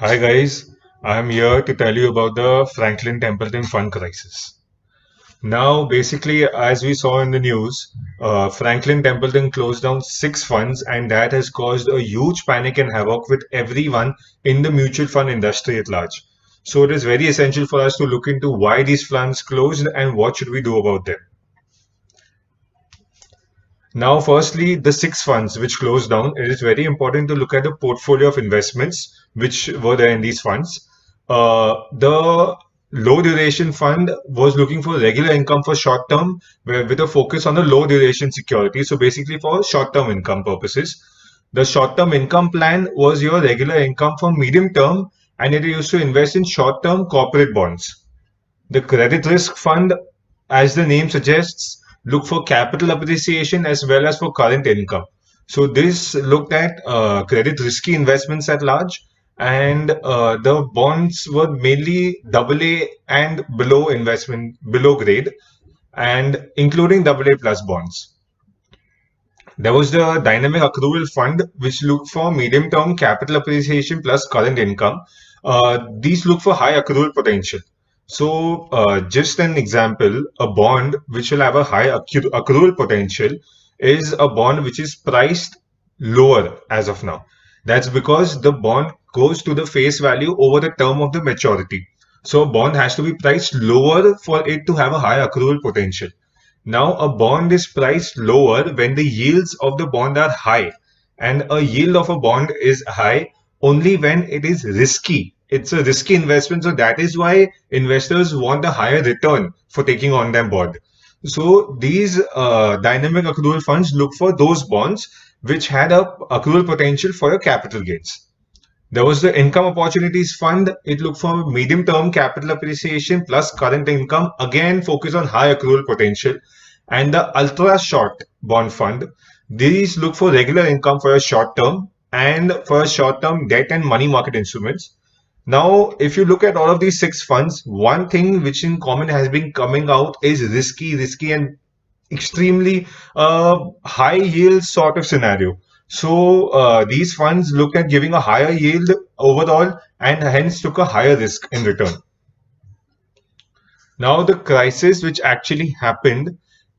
Hi guys, I am here to tell you about the Franklin Templeton Fund crisis. Now, basically, as we saw in the news, Franklin Templeton closed down 6 funds, and that has caused a huge panic and havoc with everyone in the mutual fund industry at large. So, it is very essential for us to look into why these funds closed and what should we do about them. Now, firstly, the 6 funds which closed down, it is very important to look at the portfolio of investments which were there in these funds. The low duration fund was looking for regular income for short term, with a focus on the low duration security. So, basically, for short term income purposes. The short term income plan was your regular income for medium term, and it used to invest in short term corporate bonds. The credit risk fund, as the name suggests, look for capital appreciation as well as for current income. So this looked at credit risky investments at large, and the bonds were mainly AA and below investment, below grade, and including AA plus bonds. There was the dynamic accrual fund, which looked for medium term capital appreciation plus current income. These look for high accrual potential. So, just an example, a bond which will have a high accrual potential is a bond which is priced lower as of now. That's because the bond goes to the face value over the term of the maturity. So, a bond has to be priced lower for it to have a high accrual potential. Now, a bond is priced lower when the yields of the bond are high, and a yield of a bond is high only when it is risky. It's a risky investment, so that is why investors want a higher return for taking on their bond. So these dynamic accrual funds look for those bonds which had a accrual potential for your capital gains. There was the Income Opportunities Fund. It looked for medium-term capital appreciation plus current income, again focus on high accrual potential. And the Ultra Short Bond Fund. These look for regular income for a short term and for a short-term debt and money market instruments. Now, if you look at all of these 6 funds, one thing which in common has been coming out is risky, and extremely high yield sort of scenario. So these funds looked at giving a higher yield overall and hence took a higher risk in return. Now the crisis which actually happened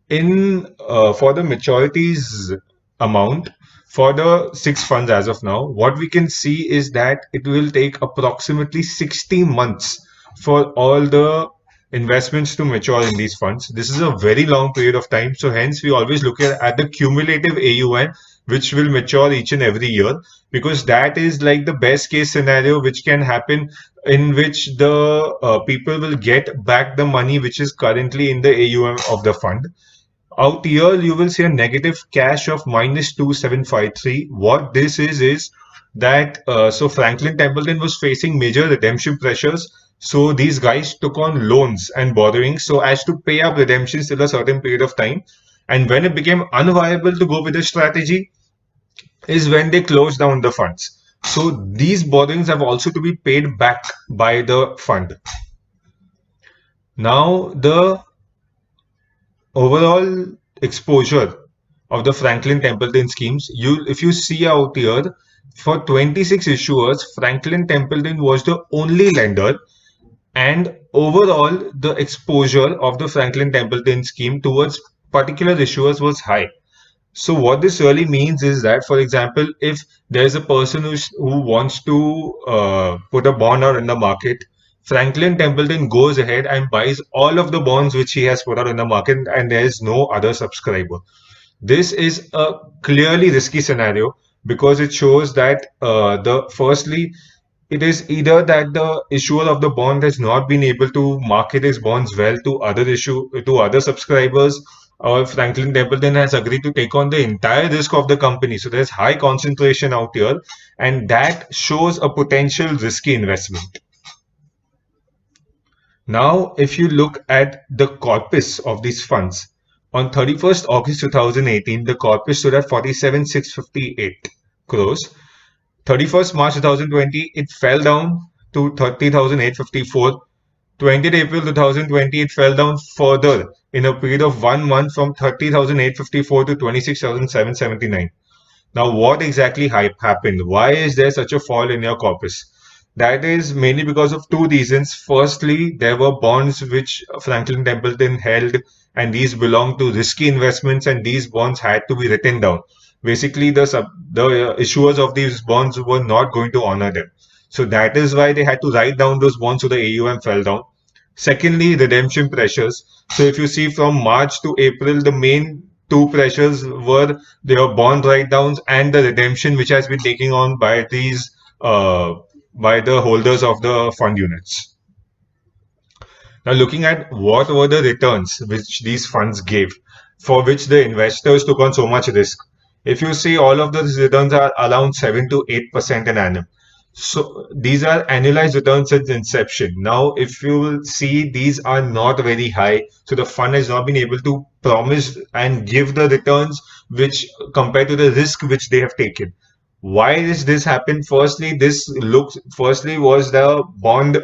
in for the maturities amount for the 6 funds as of now, what we can see is that it will take approximately 60 months for all the investments to mature in these funds. This is a very long period of time. So hence we always look at the cumulative AUM which will mature each and every year, because that is like the best case scenario which can happen, in which the people will get back the money which is currently in the AUM of the fund. Out here, you will see a negative cash of minus 2753. What this is that so Franklin Templeton was facing major redemption pressures. So these guys took on loans and borrowings so as to pay up redemptions till a certain period of time. And when it became unviable to go with the strategy, is when they closed down the funds. So these borrowings have also to be paid back by the fund. Now the overall exposure of the Franklin Templeton schemes, if you see out here, for 26 issuers, Franklin Templeton was the only lender, and overall the exposure of the Franklin Templeton scheme towards particular issuers was high. So what this really means is that, for example, if there's a person who wants to put a bond out in the market, Franklin Templeton goes ahead and buys all of the bonds which he has put out in the market, and there is no other subscriber. This is a clearly risky scenario because it shows that firstly, it is either that the issuer of the bond has not been able to market his bonds well to other subscribers, or Franklin Templeton has agreed to take on the entire risk of the company. So there's high concentration out here, and that shows a potential risky investment. Now, if you look at the corpus of these funds, on 31st August 2018, the corpus stood at 47,658 crores. 31st March 2020, it fell down to 30,854. 20th April 2020, it fell down further in a period of 1 month from 30,854 to 26,779. Now, what exactly happened? Why is there such a fall in your corpus? That is mainly because of two reasons. Firstly, there were bonds which Franklin Templeton held, and these belonged to risky investments, and these bonds had to be written down. Basically, the issuers of these bonds were not going to honor them. So that is why they had to write down those bonds so the AUM fell down. Secondly, redemption pressures. So if you see from March to April, the main two pressures were their bond write-downs and the redemption, which has been taken on uh, by the holders of the fund units. Now, looking at what were the returns which these funds gave, for which the investors took on so much risk. If you see, all of those returns are around 7 to 8% an annum. So these are annualized returns since inception. Now, if you will see, these are not very high. So the fund has not been able to promise and give the returns which compared to the risk which they have taken. Why is this happen? Firstly was the bond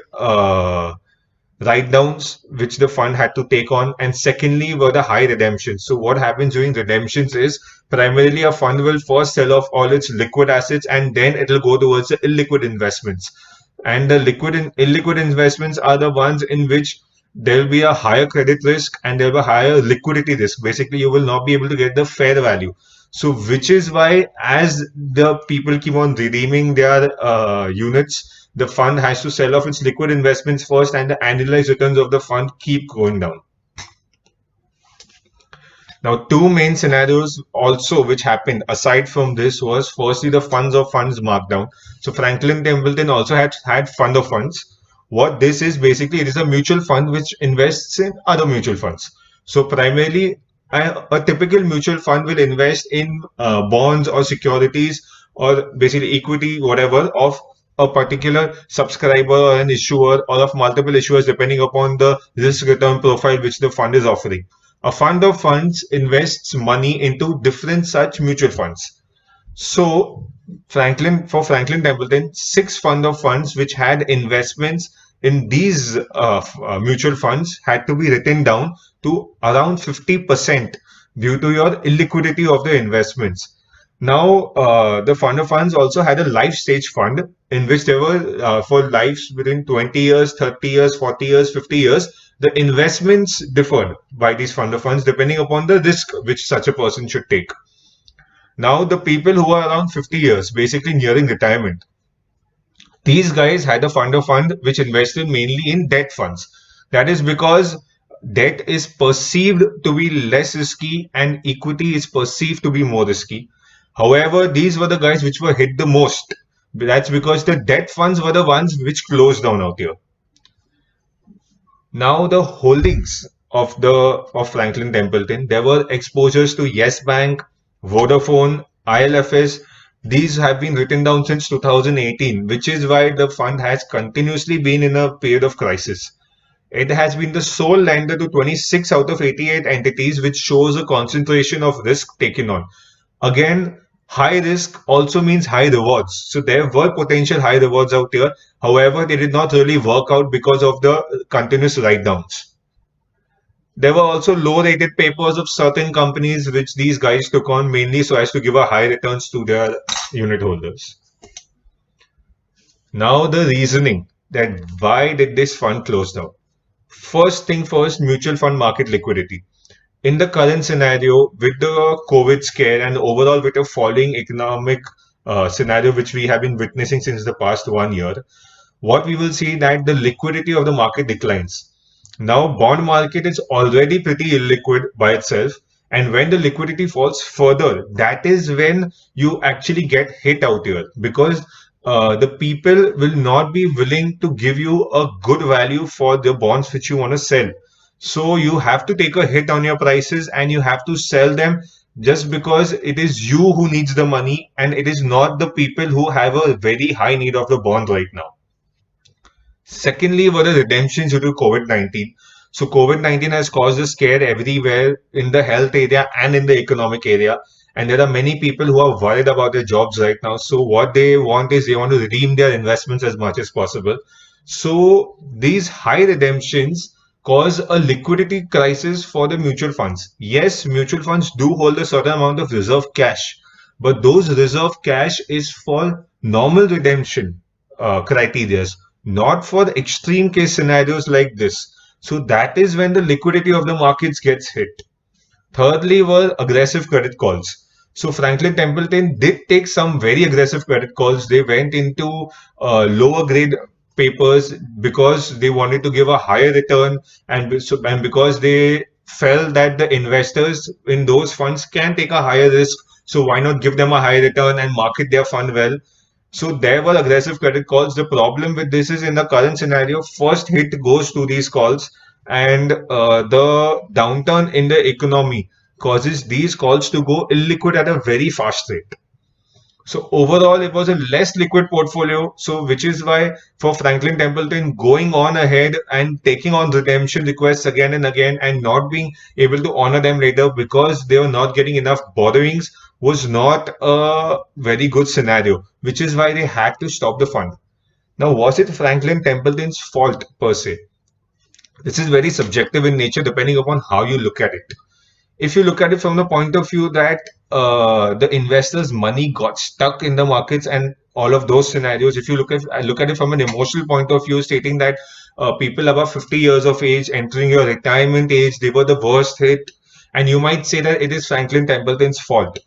write downs which the fund had to take on, and secondly were the high redemptions. So what happens during redemptions is primarily a fund will first sell off all its liquid assets and then it will go towards the illiquid investments. And the liquid and illiquid investments are the ones in which there will be a higher credit risk and there will be a higher liquidity risk. Basically, you will not be able to get the fair value. So, which is why, as the people keep on redeeming their units, the fund has to sell off its liquid investments first, and the annualized returns of the fund keep going down. Now, two main scenarios also which happened aside from this was firstly the funds of funds markdown. So Franklin Templeton also had fund of funds. What this is basically, it is a mutual fund which invests in other mutual funds. So primarily, a typical mutual fund will invest in bonds or securities or basically equity, whatever, of a particular subscriber or an issuer or of multiple issuers depending upon the risk return profile which the fund is offering. A fund of funds invests money into different such mutual funds. So for Franklin Templeton, six fund of funds which had investments in these mutual funds had to be written down to around 50% due to your illiquidity of the investments. Now, the fund of funds also had a life stage fund in which there were for lives within 20 years, 30 years, 40 years, 50 years. The investments differed by these fund of funds depending upon the risk which such a person should take. Now, the people who are around 50 years, basically nearing retirement, these guys had a fund of fund which invested mainly in debt funds. That is because debt is perceived to be less risky and equity is perceived to be more risky. However, these were the guys which were hit the most. That's because the debt funds were the ones which closed down out here. Now the holdings of Franklin Templeton, there were exposures to Yes Bank, Vodafone, ILFS. These have been written down since 2018, which is why the fund has continuously been in a period of crisis. It has been the sole lender to 26 out of 88 entities, which shows a concentration of risk taken on. Again, high risk also means high rewards. So there were potential high rewards out here. However, they did not really work out because of the continuous write-downs. There were also low-rated papers of certain companies which these guys took on mainly so as to give a high returns to their unit holders. Now the reasoning that why did this fund close down? First thing first, mutual fund market liquidity. In the current scenario, with the COVID scare and overall with a falling economic scenario which we have been witnessing since the past 1 year, what we will see that the liquidity of the market declines. Now, bond market is already pretty illiquid by itself, and when the liquidity falls further, that is when you actually get hit out here because the people will not be willing to give you a good value for the bonds which you want to sell. So you have to take a hit on your prices and you have to sell them just because it is you who needs the money and it is not the people who have a very high need of the bond right now. Secondly, were the redemptions due to COVID-19. So COVID-19 has caused a scare everywhere in the health area and in the economic area. And there are many people who are worried about their jobs right now. So what they want is they want to redeem their investments as much as possible. So these high redemptions cause a liquidity crisis for the mutual funds. Yes, mutual funds do hold a certain amount of reserve cash, but those reserve cash is for normal redemption. criteria, not for extreme case scenarios like this. So that is when the liquidity of the markets gets hit. Thirdly, were aggressive credit calls. So Franklin Templeton did take some very aggressive credit calls. They went into lower grade papers because they wanted to give a higher return, and because they felt that the investors in those funds can take a higher risk. So why not give them a higher return and market their fund well? So there were aggressive credit calls. The problem with this is in the current scenario, first hit goes to these calls, and the downturn in the economy causes these calls to go illiquid at a very fast rate. So overall, it was a less liquid portfolio. So which is why for Franklin Templeton going on ahead and taking on redemption requests again and again and not being able to honor them later because they were not getting enough borrowings was not a very good scenario, which is why they had to stop the fund. Now, was it Franklin Templeton's fault per se? This is very subjective in nature depending upon how you look at it. If you look at it from the point of view that the investors' money got stuck in the markets and all of those scenarios, if you look at it from an emotional point of view, stating that people above 50 years of age entering your retirement age, they were the worst hit, and you might say that it is Franklin Templeton's fault.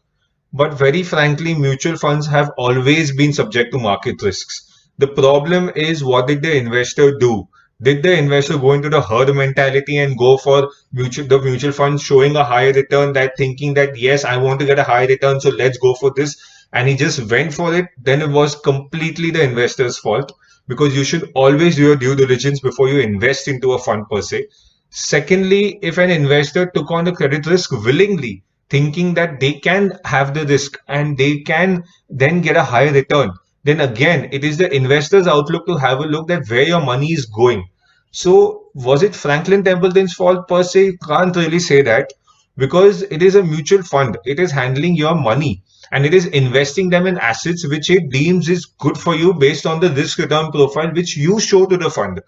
But very frankly, mutual funds have always been subject to market risks. The problem is, what did the investor do? Did the investor go into the herd mentality and go for the mutual fund showing a higher return, that thinking that yes, I want to get a high return, so let's go for this, and he just went for it? Then it was completely the investor's fault, because you should always do your due diligence before you invest into a fund per se. Secondly, if an investor took on the credit risk willingly, thinking that they can have the risk and they can then get a high return, then again, it is the investor's outlook to have a look at where your money is going. So, was it Franklin Templeton's fault per se? Can't really say that, because it is a mutual fund. It is handling your money and it is investing them in assets which it deems is good for you based on the risk return profile which you show to the fund.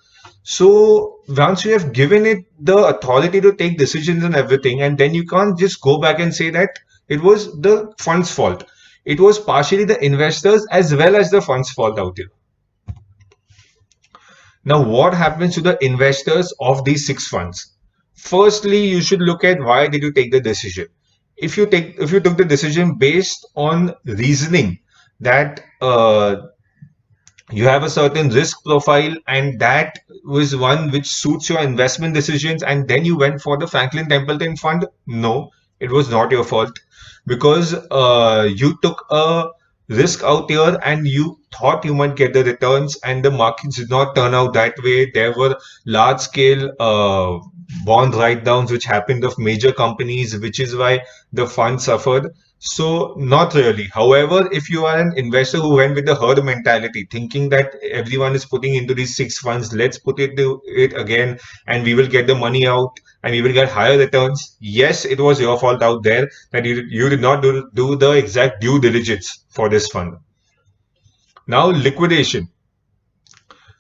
So once you have given it the authority to take decisions and everything, and then you can't just go back and say that it was the fund's fault. It was partially the investors as well as the fund's fault out here. Now, what happens to the investors of these six funds? Firstly, you should look at why did you take the decision. If you took the decision based on reasoning that you have a certain risk profile and that was one which suits your investment decisions, and then you went for the Franklin Templeton fund, no, it was not your fault, because you took a risk out here and you thought you might get the returns, and the markets did not turn out that way. There were large scale bond write downs which happened of major companies, which is why the fund suffered. So not really. However, if you are an investor who went with the herd mentality, thinking that everyone is putting into these six funds, let's put it to it again, and we will get the money out and we will get higher returns. Yes, it was your fault out there that you did not do the exact due diligence for this fund. Now, liquidation.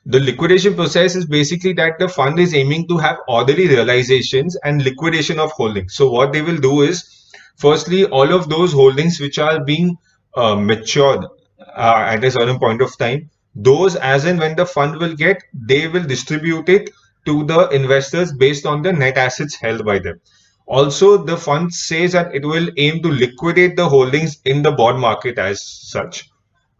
The liquidation process is basically that the fund is aiming to have orderly realizations and liquidation of holdings. So what they will do is, firstly, all of those holdings which are being matured at a certain point of time, those as and when the fund will get, they will distribute it to the investors based on the net assets held by them. Also, the fund says that it will aim to liquidate the holdings in the bond market as such.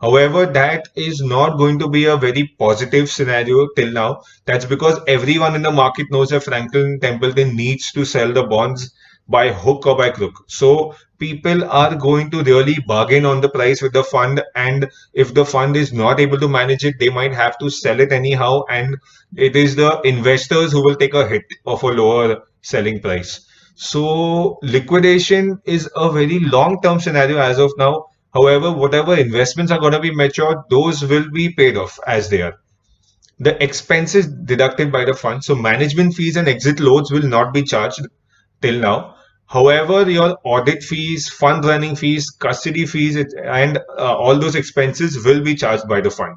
However, that is not going to be a very positive scenario till now. That's because everyone in the market knows that Franklin Templeton needs to sell the bonds by hook or by crook. So people are going to really bargain on the price with the fund, and if the fund is not able to manage it, they might have to sell it anyhow, and it is the investors who will take a hit of a lower selling price. So liquidation is a very long-term scenario as of now. However, whatever investments are going to be matured, those will be paid off as they are. The expenses deducted by the fund, so management fees and exit loads will not be charged till now. However, your audit fees, fund running fees, custody fees, and all those expenses will be charged by the fund.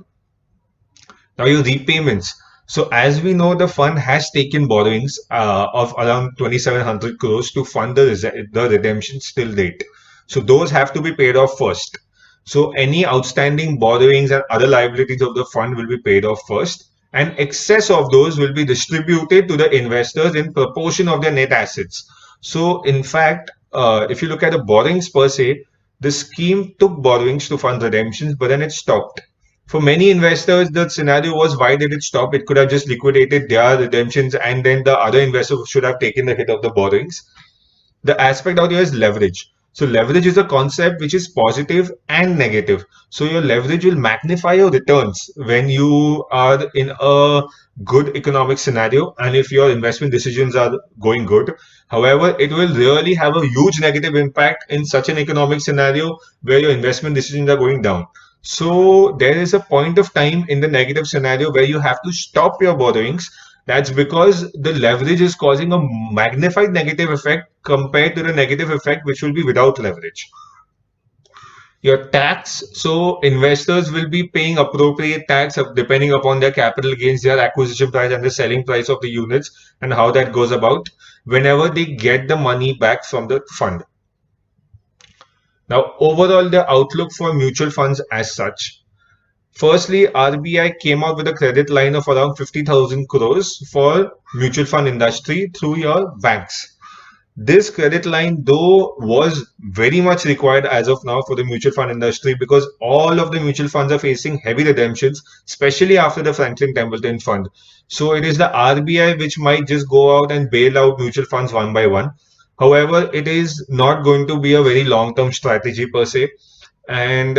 Now, your repayments. So, as we know, the fund has taken borrowings of around 2,700 crores to fund the redemptions till date. So, those have to be paid off first. So any outstanding borrowings and other liabilities of the fund will be paid off first, and excess of those will be distributed to the investors in proportion of their net assets. So in fact, if you look at the borrowings per se, the scheme took borrowings to fund redemptions, but then it stopped. For many investors, the scenario was, why did it stop? It could have just liquidated their redemptions and then the other investors should have taken the hit of the borrowings. The aspect out here is leverage. So leverage is a concept which is positive and negative. So your leverage will magnify your returns when you are in a good economic scenario and if your investment decisions are going good. However, it will really have a huge negative impact in such an economic scenario where your investment decisions are going down. So there is a point of time in the negative scenario where you have to stop your borrowings. That's because the leverage is causing a magnified negative effect compared to the negative effect which will be without leverage. Your tax, so investors will be paying appropriate tax depending upon their capital gains, their acquisition price and the selling price of the units and how that goes about whenever they get the money back from the fund. Now, overall, the outlook for mutual funds as such. Firstly, RBI came out with a credit line of around 50,000 crores for mutual fund industry through your banks. This credit line, though, was very much required as of now for the mutual fund industry because all of the mutual funds are facing heavy redemptions, especially after the Franklin Templeton Fund. So it is the RBI which might just go out and bail out mutual funds one by one. However, it is not going to be a very long-term strategy per se. And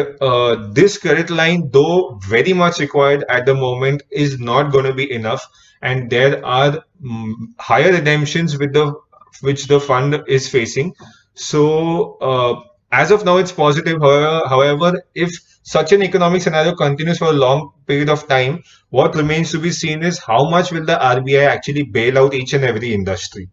this credit line, though very much required at the moment, is not going to be enough. And there are higher redemptions with which the fund is facing. So as of now, it's positive. However, if such an economic scenario continues for a long period of time, what remains to be seen is how much will the RBI actually bail out each and every industry.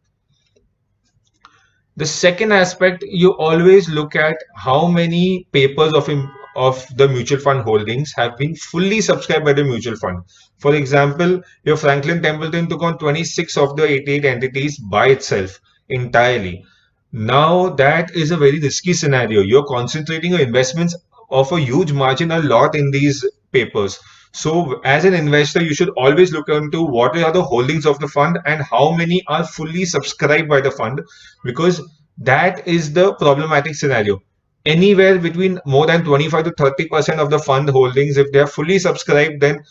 The second aspect, you always look at how many papers of the mutual fund holdings have been fully subscribed by the mutual fund. For example, your Franklin Templeton took on 26 of the 88 entities by itself entirely. Now that is a very risky scenario. You're concentrating your investments of a huge margin a lot in these papers. So as an investor, you should always look into what are the holdings of the fund and how many are fully subscribed by the fund, because that is the problematic scenario. Anywhere between more than 25 to 30% of the fund holdings, if they are fully subscribed, then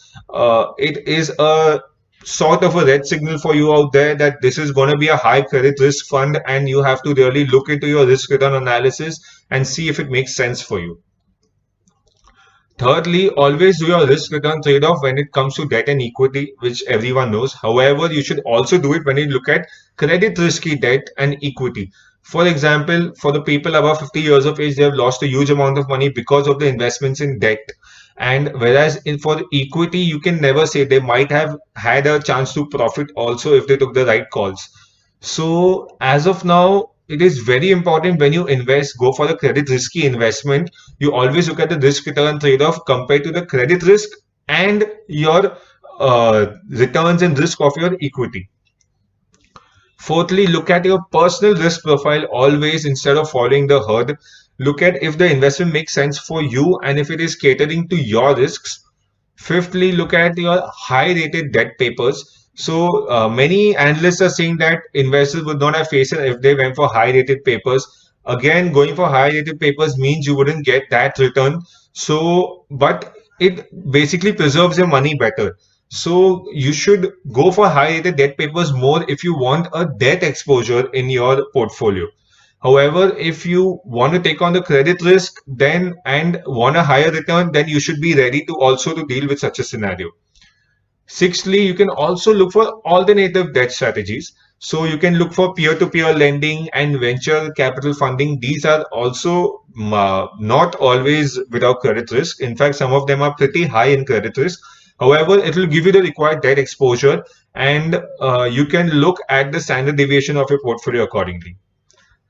it is a sort of a red signal for you out there that this is going to be a high credit risk fund and you have to really look into your risk return analysis and see if it makes sense for you. Thirdly, always do your risk return trade-off when it comes to debt and equity, which everyone knows. However, you should also do it when you look at credit risky debt and equity. For example, for the people above 50 years of age, they have lost a huge amount of money because of the investments in debt. And whereas for equity, you can never say, they might have had a chance to profit also if they took the right calls. So as of now, it is very important when you invest, go for the credit risky investment. You always look at the risk return trade-off compared to the credit risk and your returns and risk of your equity. Fourthly, look at your personal risk profile always instead of following the herd. Look at if the investment makes sense for you and if it is catering to your risks. Fifthly, look at your high rated debt papers. So many analysts are saying that investors would not have faced it if they went for high rated papers. Again, going for high rated papers means you wouldn't get that return. So, but it basically preserves your money better. So you should go for high rated debt papers more if you want a debt exposure in your portfolio. However, if you want to take on the credit risk then and want a higher return, then you should be ready to also to deal with such a scenario. Sixthly, you can also look for alternative debt strategies. So you can look for peer-to-peer lending and venture capital funding. These are also not always without credit risk. In fact, some of them are pretty high in credit risk. However, it will give you the required debt exposure and you can look at the standard deviation of your portfolio accordingly.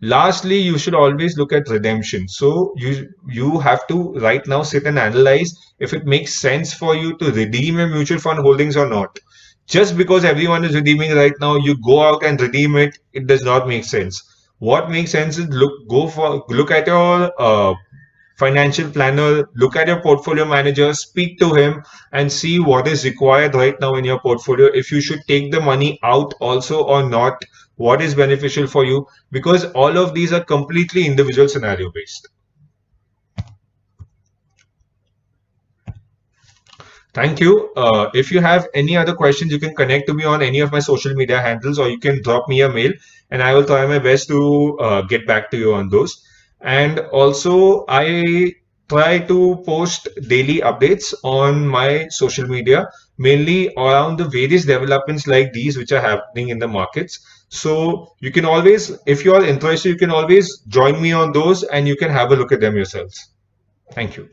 Lastly, you should always look at redemption. So you have to right now sit and analyze if it makes sense for you to redeem your mutual fund holdings or not. Just because everyone is redeeming right now, you go out and redeem it, it does not make sense. What makes sense is look at your financial planner, look at your portfolio manager, speak to him and see what is required right now in your portfolio, if you should take the money out also or not, what is beneficial for you, because all of these are completely individual scenario based. Thank you. If you have any other questions, you can connect to me on any of my social media handles, or you can drop me a mail and I will try my best to get back to you on those. And also, I try to post daily updates on my social media, mainly around the various developments like these which are happening in the markets. So you can always, if you are interested, you can always join me on those and you can have a look at them yourselves. Thank you.